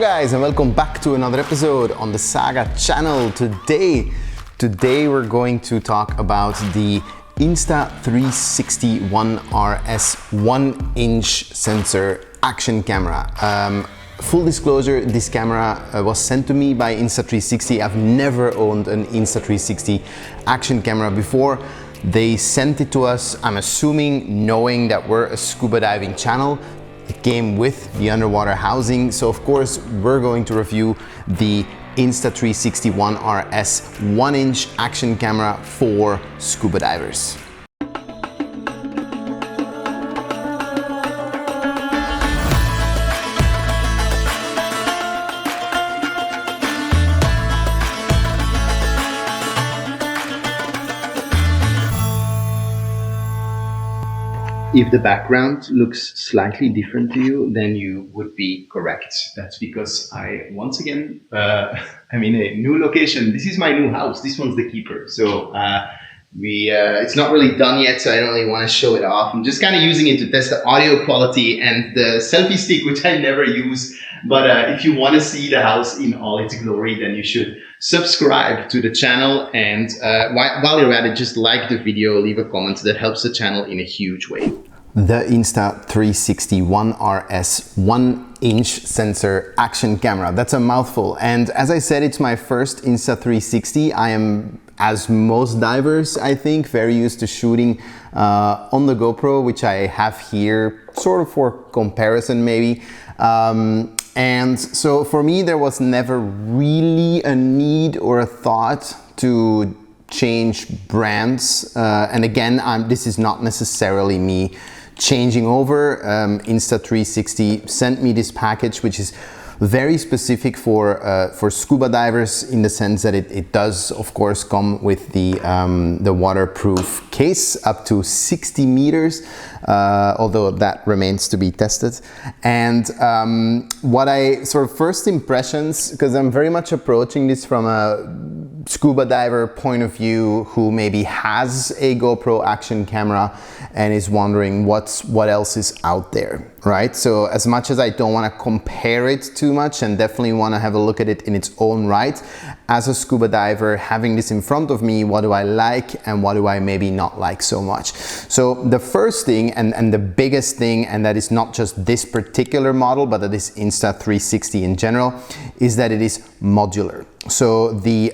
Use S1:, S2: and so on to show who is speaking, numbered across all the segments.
S1: Hello guys and welcome back to another episode on the SAGA channel. Today we're going to talk about the Insta360 One RS 1-inch sensor action camera. Full disclosure, this camera was sent to me by Insta360. I've never owned an Insta360 action camera before. They sent it to us, I'm assuming, knowing that we're a scuba diving channel. It came with the underwater housing, so of course we're going to review the Insta360 One RS 1-inch action camera for scuba divers. If the background looks slightly different to you, then you would be correct. That's because once again, I'm in a new location. This is my new house. This one's the keeper. So it's not really done yet, so I don't really want to show it off. I'm just kind of using it to test the audio quality and the selfie stick, which I never use. But if you want to see the house in all its glory, then you should subscribe to the channel. And while you're at it, just like the video, leave a comment. That helps the channel in a huge way. The Insta360 One RS 1-inch sensor action camera. That's a mouthful. And as I said, it's my first Insta360. I am, as most divers, I think, very used to shooting on the GoPro, which I have here sort of for comparison maybe. And so for me, there was never really a need or a thought to change brands. And again, this is not necessarily me changing over. Insta360 sent me this package, which is very specific for scuba divers, in the sense that it does of course come with the waterproof case up to 60 meters, although that remains to be tested. And what I sort of first impressions, because I'm very much approaching this from a scuba diver point of view who maybe has a GoPro action camera and is wondering what else is out there, right? So as much as I don't want to compare it too much and definitely want to have a look at it in its own right, as a scuba diver, having this in front of me, what do I like and what do I maybe not like so much? So the first thing and the biggest thing, and that is not just this particular model, but that is Insta360 in general, is that it is modular. So the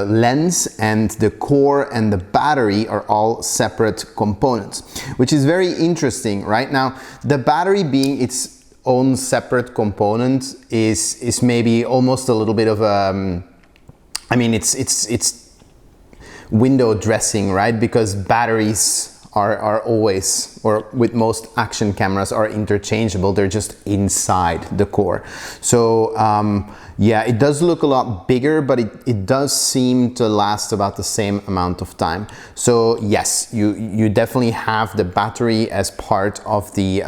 S1: lens and the core and the battery are all separate components, which is very interesting. Right now, the battery being its own separate component is maybe almost a little bit of I mean, it's window dressing, right? Because batteries are always, or with most action cameras, are interchangeable. They're just inside the core. So yeah, it does look a lot bigger, but it does seem to last about the same amount of time. So yes, you definitely have the battery as part of the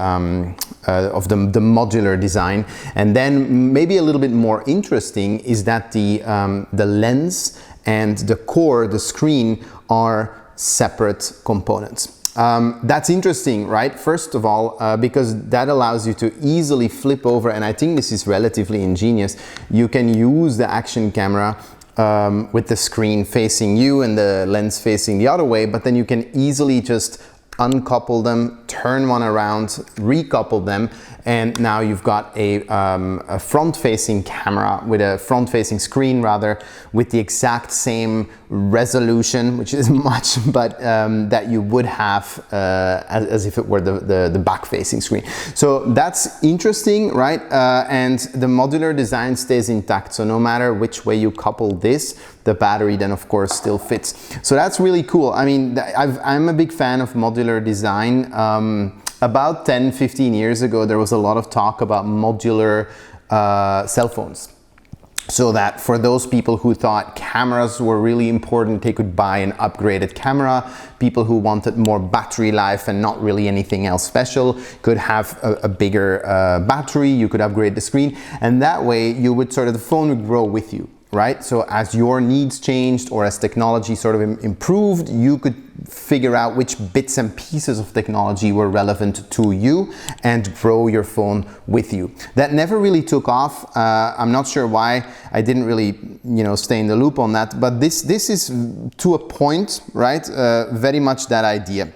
S1: modular design. And then maybe a little bit more interesting is that the lens and the core, the screen, are separate components. That's interesting, right? First of all, because that allows you to easily flip over, and I think this is relatively ingenious. You can use the action camera with the screen facing you and the lens facing the other way, but then you can easily just uncouple them, turn one around, recouple them, and now you've got a front-facing camera with a front-facing screen, rather, with the exact same resolution, which is much, but that you would have as if it were the back-facing screen. So that's interesting, right? And the modular design stays intact, so no matter which way you couple this, the battery then of course still fits. So that's really cool. I mean, I'm a big fan of modular design. About 10-15 years ago, there was a lot of talk about modular cell phones. So that for those people who thought cameras were really important, they could buy an upgraded camera. People who wanted more battery life and not really anything else special could have a bigger battery. You could upgrade the screen, and that way you would the phone would grow with you. right? So as your needs changed or as technology sort of improved, you could
S2: figure out which bits and pieces of technology were relevant to you and grow your phone with you. That never really took off. I'm not sure why. I didn't really, stay in the loop on that, but this is to a point, right? Very much that idea.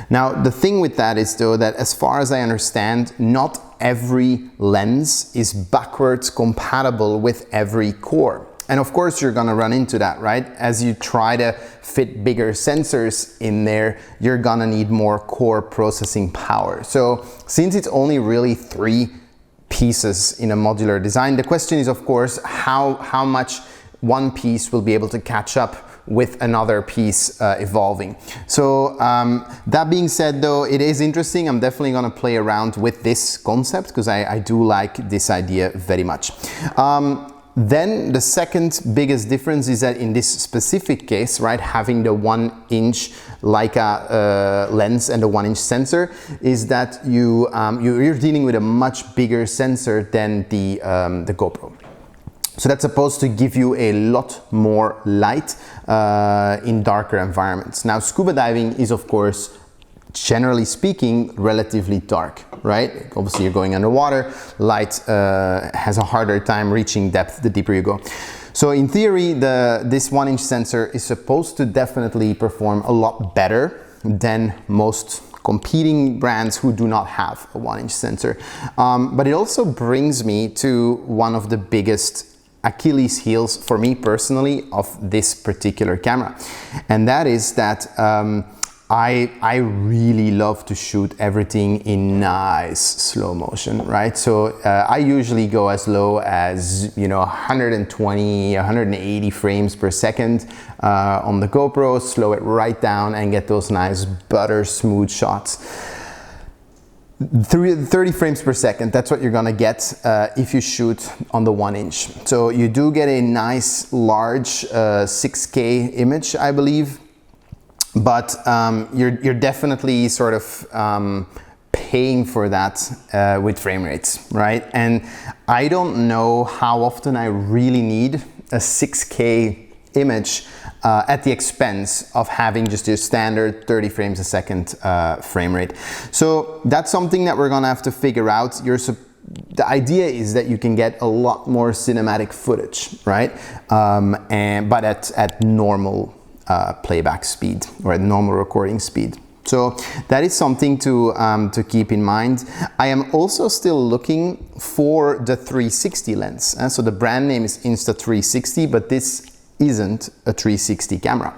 S2: Now, the thing with that is though that as far as I understand, not every lens is backwards compatible with every core. And of course you're gonna run into that, right? As you try to fit bigger sensors in there, you're gonna need more core processing power. So since it's only really 3 pieces in a modular design, the question is of course how much one piece will be able to catch up with another piece evolving. So that being said though, it is interesting. I'm definitely gonna play around with this concept because I do like this idea very much. Then the second biggest difference is that in this specific case, right, having the 1-inch Leica lens and the 1-inch sensor is that you're dealing with a much bigger sensor than the GoPro. So that's supposed to give you a lot more light in darker environments. Now, scuba diving is of course, generally speaking, relatively dark, right? Obviously you're going underwater, light has a harder time reaching depth the deeper you go. So in theory, this 1-inch sensor is supposed to definitely perform a lot better than most competing brands who do not have a 1-inch sensor. But it also brings me to one of the biggest Achilles heels for me personally of this particular camera. And that is that I really love to shoot everything in nice slow motion, right? So I usually go as low as 120, 180 frames per second on the GoPro, slow it right down and get those nice butter smooth shots. 30 frames per second, that's what you're gonna get if you shoot on the 1-inch. So you do get a nice large 6K image, I believe. But you're definitely sort of paying for that with frame rates, right? And I don't know how often I really need a 6K image at the expense of having just your standard 30 frames a second frame rate. So that's something that we're gonna have to figure out. The idea is that you can get a lot more cinematic footage, right? But at normal playback speed or at normal recording speed. So that is something to keep in mind. I am also still looking for the 360 lens. So the brand name is Insta360, but this isn't a 360 camera.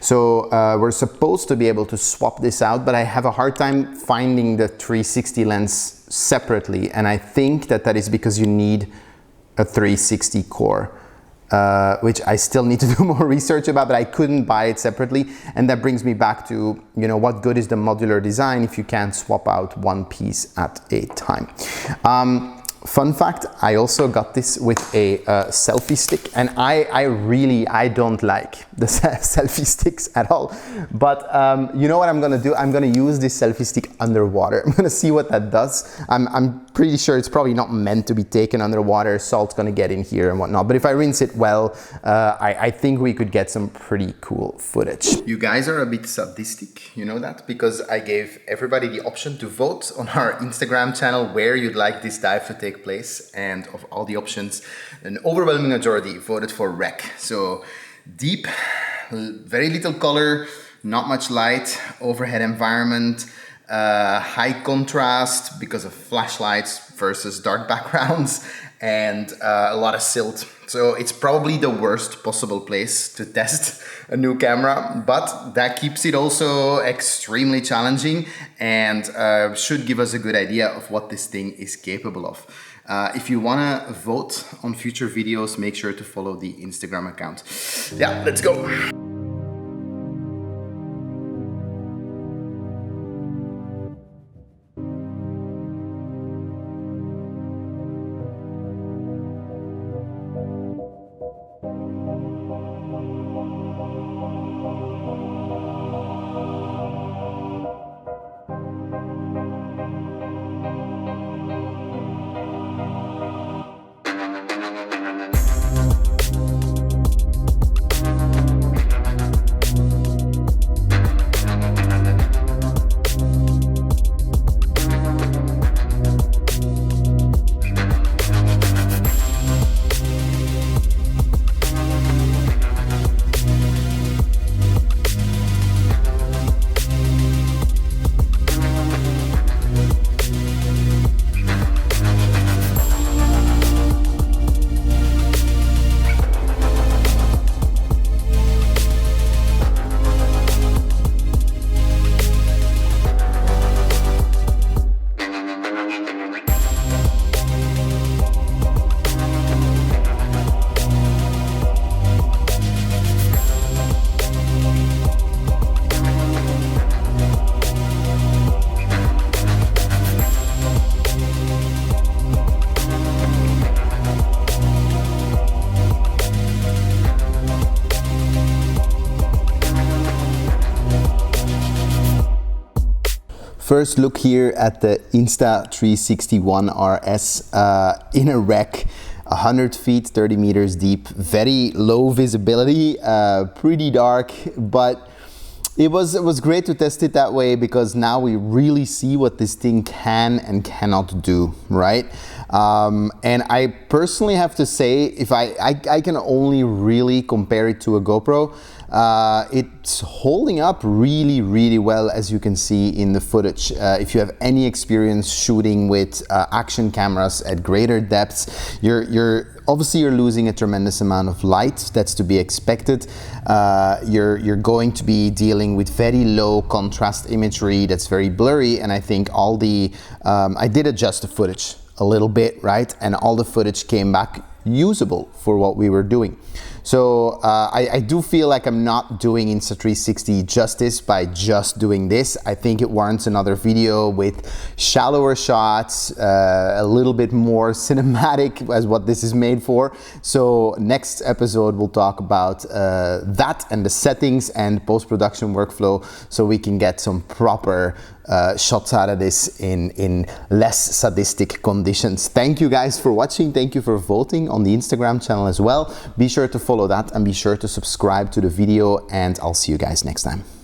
S2: So we're supposed to be able to swap this out, but I have a hard time finding the 360 lens separately. And I think that is because you need a 360 core. Which I still need to do more research about, but I couldn't buy it separately. And that brings me back to, what good is the modular design if you can't swap out one piece at a time? Fun fact, I also got this with a selfie stick, and I don't like the selfie sticks at all. But you know what I'm gonna do? I'm gonna use this selfie stick underwater. I'm gonna see what that does. I'm pretty sure it's probably not meant to be taken underwater. Salt's gonna get in here and whatnot. But if I rinse it well, I think we could get some pretty cool footage. You guys are a bit sadistic, you know that? Because I gave everybody the option to vote on our Instagram channel where you'd like this dive to take place, and of all the options, an overwhelming majority voted for rec. So deep, very little color, not much light, overhead environment, high contrast because of flashlights versus dark backgrounds, and a lot of silt. So it's probably the worst possible place to test a new camera, but that keeps it also extremely challenging and should give us a good idea of what this thing is capable of. If you wanna vote on future videos, make sure to follow the Instagram account. Yeah, let's go. First look here at the Insta360 One RS in a wreck, 100 feet, 30 meters deep, very low visibility, pretty dark, but it was great to test it that way because now we really see what this thing can and cannot do, right? And I personally have to say, if I can only really compare it to a GoPro, it's holding up really well, as you can see in the footage. If you have any experience shooting with action cameras at greater depths, you're obviously losing a tremendous amount of light. That's to be expected. You're going to be dealing with very low contrast imagery that's very blurry, and I think all the I did adjust the footage a little bit, right? And all the footage came back usable for what we were doing. So I do feel like I'm not doing Insta360 justice by just doing this. I think it warrants another video with shallower shots, a little bit more cinematic as what this is made for. So next episode we'll talk about that and the settings and post-production workflow, so we can get some proper shots out of this in less sadistic conditions. Thank you guys for watching. Thank you for voting on the Instagram channel as well. Be sure to follow that and be sure to subscribe to the video, and I'll see you guys next time.